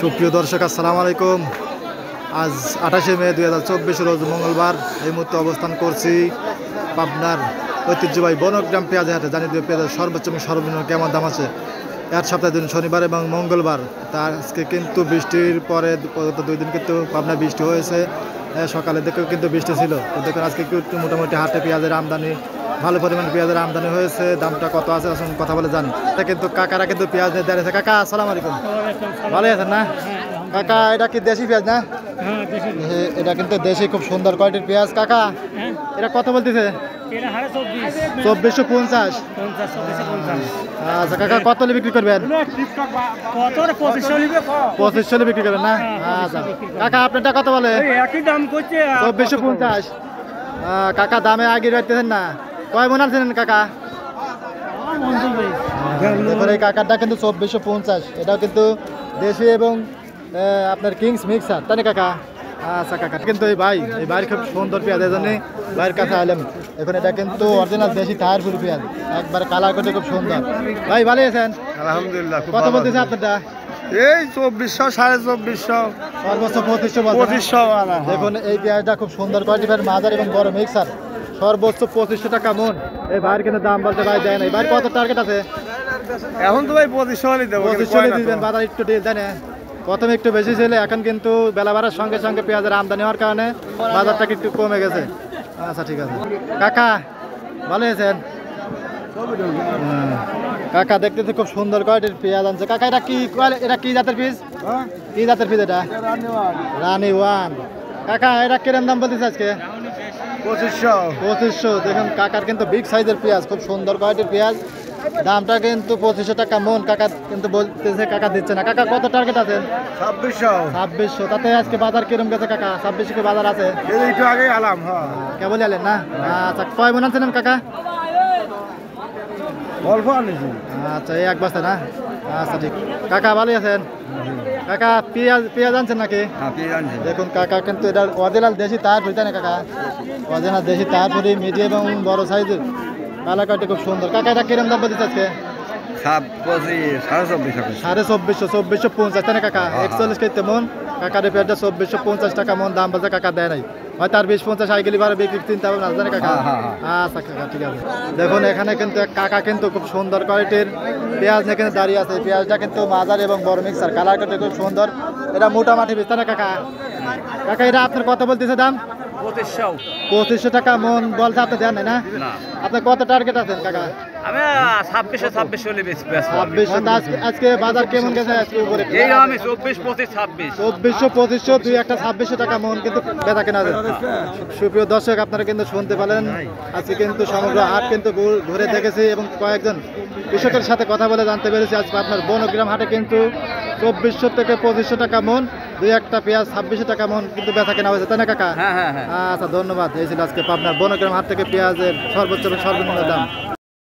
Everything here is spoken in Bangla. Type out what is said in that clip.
সুপ্রিয় দর্শক, আসসালামু আলাইকুম। আজ 28শে মে 2024 রোজ মঙ্গলবার। এই মুহূর্তে অবস্থান করছি পাবনার ঐতিহ্যবাহী বনগ্রাম পেঁয়াজের হাটে। জানিয়ে দিয়ে পেঁয়াজের সর্বোচ্চ এবং সর্বনিম্ন কেমন দাম আছে এক সপ্তাহের দিন শনিবার এবং মঙ্গলবার। তার আজকে কিন্তু বৃষ্টির পরে গত 2 দিন কিন্তু পাবনায় বৃষ্টি হয়েছে। সকালে দেখেও কিন্তু বৃষ্টি ছিল। তো দেখুন আজকে একটু মোটামুটি হাটে পেঁয়াজের আমদানি, ভালো পরিমাণ পেঁয়াজের আমদানি হয়েছে। দামটা কত আছে আসুন কথা বলে জানি। এটা কিন্তু কাকারা কিন্তু পেঁয়াজ নিয়ে দাঁড়িয়েছে। কাকা আসসালামু আলাইকুম, ভালো আছেন না কাকা? এটা কি দেশি পেঁয়াজ না? এটা কিন্তু দেশি খুব সুন্দর কোয়ালিটির পেঁয়াজ। কাকা এটা কত বলতেছে? 2450। আচ্ছা কাকা, কত হলে বিক্রি করবেন? 2500 বিক্রি করবেন না? আচ্ছা কাকা আপনারটা কত বলে? 2450। কাকা দামে আগে রাখতেছেন না। কয় মন আছেন কাকা? দেখুন এই কাকারটা কিন্তু 2450। এটাও কিন্তু দেশি এবং আপনার কিংস মিক্সার, তাই না কাকা? আচ্ছা কাকা, কিন্তু এই ভাইয়ের খুব সুন্দর পেঁয়াজ, এই জন্যই ভাইয়ের কাছে আইলাম। এখন এটা কিন্তু অরিজিনাল দেশি তাহারপুরি পেঁয়াজ, একবার কালার করতে খুব সুন্দর। ভাই ভালো আছেন? আলহামদুলিল্লাহ। কত বলতেছে আপনারটা? এই 2400, 2450, সর্বোচ্চ 2500। 2500। দেখুন এই পেঁয়াজটা খুব সুন্দর কোয়ালিটির, মাঝারি এবং বড় মিক্সার, সর্বোচ্চ 2500 টাকা মন। এই ভাইয়ের কিন্তু দাম বলতে ভাই দেয় না। ভাই কত টার্গেট আছে? এখন তো ভাই 2500 দেবো। 2500 দিবেন। বাজার একটু ডিল দেয় না, প্রথমে একটু বেশি ছিল, এখন কিন্তু বেলা বাড়ার সঙ্গে সঙ্গে পেঁয়াজের আমদানি হওয়ার কারণে বাজারটা একটু কমে গেছে। আচ্ছা ঠিক আছে কাকা, ভালো আছেন? কাকা দেখতে খুব সুন্দর কোয়ালিটির পেঁয়াজ আনছে। কাকা এটা কি জাতের পিস? কি জাতের পিস এটা? রানি ওয়ান। কাকা এটা কিরম দাম বলতেছে আজকে? 2500। দেখুন কাকার কিন্তু বিগ সাইজের পেঁয়াজ, খুব সুন্দর কোয়ালিটির পেঁয়াজ। দামটা কিন্তু 2500 টাকা মন। কাকা কিন্তু বলতেছে কাকা দিচ্ছে না। কাকা কত টার্গেট আছে? 2600। তাতে আজকে বাজার কিরম গেছে কাকা? 2600 কি বাজার আছে? একটু আগে আলাম। কেবল আলেন না? আচ্ছা কয় মন আনছেন কাকা? অল্প আনিছি। আচ্ছা এই এক বস্তা না? আচ্ছা ঠিক। কাকা ভালো আছেন? কাকা পেঁয়াজ আনছেন নাকি? দেখুন কাকা কিন্তু এটা অরিজিনাল দেশি তাহারপুরি, তাই না কাকা? অরিজিনাল দেশি তাহারপুরি, মিডিয়াম এবং বড় সাইজের, কালাকাটি খুব সুন্দর। কাকা এটা কিরম দাম বলতেছে আজকে? 2450। 2450, তাই না কাকা? 41 কেজি মন। কাকার পেঁয়াজটা 2450 টাকা মন দাম বলছে। কাকা দেয় নাই, হয়তো আর 20-50 আই গেলি বারে বিক্রি চিন্তা হবে না, জানে কাকা? আচ্ছা কাকা ঠিক আছে। দেখুন এখানে কিন্তু কাকা কিন্তু খুব সুন্দর কোয়ালিটির পেঁয়াজ নিয়ে কিন্তু দাঁড়িয়ে আছে। পেঁয়াজটা কিন্তু মাঝারি এবং বড় মিক্সার, কালার কাটি খুব সুন্দর। এটা মোটামাটি বেচতে না কাকা? কাকা এটা আপনার কত বলতেছে দাম? 2500 টাকা মন বলছে। আপনি দেন নাই না? আপনার কত টার্গেট আছেন কাকা? আমি 2600 হলে বেশি বেশ। 2600। আজকে বাজার কেমন গেছে? আজকে উপরে এই আমি 24, 25, 26। 2400, 2500, দুই একটা 2600 টাকা মন কিন্তু বেচা কেনা যায়। সুপ্রিয় দর্শক, আপনারা কিন্তু শুনতে পেলেন, আজকে কিন্তু সমগ্র হাট কিন্তু ঘুরে দেখেছি এবং কয়েকজন কৃষকের সাথে কথা বলে জানতে পেরেছি আজকে আপনার বনগ্রাম হাটে কিন্তু 2400 থেকে 2500 টাকা মন, দুই একটা পেঁয়াজ 2600 টাকা মন কিন্তু বেচা কেনা হয়েছে, তাই না কাকা? হ্যাঁ। আচ্ছা ধন্যবাদ। এই ছিল আজকে পাবনার বনগ্রাম হাট থেকে পেঁয়াজের সর্বোচ্চ এবং সর্বনিম্ন দাম।